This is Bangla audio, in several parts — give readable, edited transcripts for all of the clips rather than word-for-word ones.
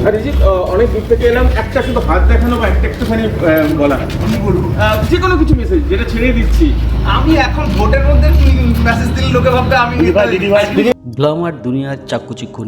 অরিজিৎ, অনেক দূর থেকে এলাম, একটা শুধু হাত দেখানো বা একটা একটুখানি বলা, আমি বলবো যে কোনো কিছু মেসেজ যেটা ছেড়ে দিচ্ছি। আমি এখন ভোটের মধ্যে মেসেজ দিলে লোকে ভাববে আমি গ্ল্যামার দুনিয়ার চাকুচিক্কু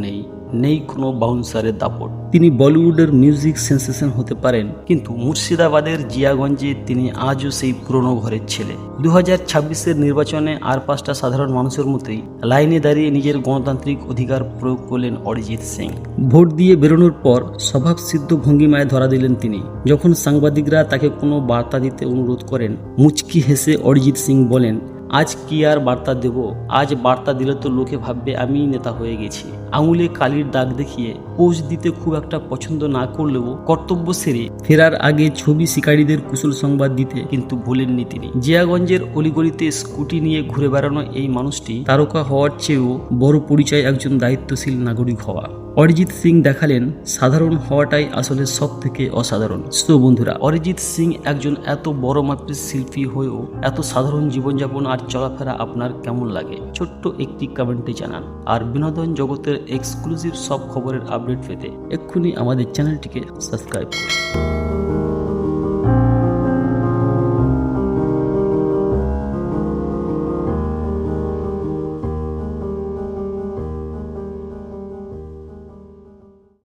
নেই কোনো বাউন্সারের দাপট। তিনি বলিউডের মিউজিক সেন্সেশন হতে পারেন, কিন্তু মুর্শিদাবাদের জিয়াগঞ্জে তিনি আজও সেই পুরনো ঘরের ছেলে। 2026-এর নির্বাচনে আর 5টা সাধারণ মানুষের মতোই লাইনে দাঁড়িয়ে নিজের গণতান্ত্রিক অধিকার প্রয়োগ করলেন অরিজিৎ সিং। ভোট দিয়ে বেরোনোর পর স্বভাবসিদ্ধ ভঙ্গিমায় ধরা দিলেন তিনি। যখন সাংবাদিকরা তাকে কোনো বার্তা দিতে অনুরোধ করেন, মুচকি হেসে অরিজিৎ সিং বলেন, আজ কি আর বার্তা দেব? আজ বার্তা দিলে তো লোকে ভাববে আমিই নেতা হয়ে গেছি। আঙুলে কালির দাগ দেখিয়ে পোজ দিতে খুব একটা পছন্দ না করলেও কর্তব্য সেরে ফেরার আগে ছবি শিকারীদের কুশল সংবাদ দিতে কিন্তু ভুলেননি তিনি। জিয়াগঞ্জের অলিগলিতে স্কুটি নিয়ে ঘুরে বেড়ানো এই মানুষটি তারকা হওয়ার চেয়েও বড় পরিচয় একজন দায়িত্বশীল নাগরিক হওয়া। অরিজিৎ সিং দেখালেন সাধারণ হওয়াটাই আসলে সব থেকে অসাধারণ। তো বন্ধুরা, অরিজিৎ সিং একজন এত বড় মাপের শিল্পী হয়েও এত সাধারণ জীবনযাপন আর চলাফেরা আপনার কেমন লাগে? ছোট্ট একটি কমেন্টে জানান। আর বিনোদন জগতের এক্সক্লুসিভ সব খবরের আপডেট পেতে এক্ষুনি আমাদের চ্যানেলটিকে সাবস্ক্রাইব করুন।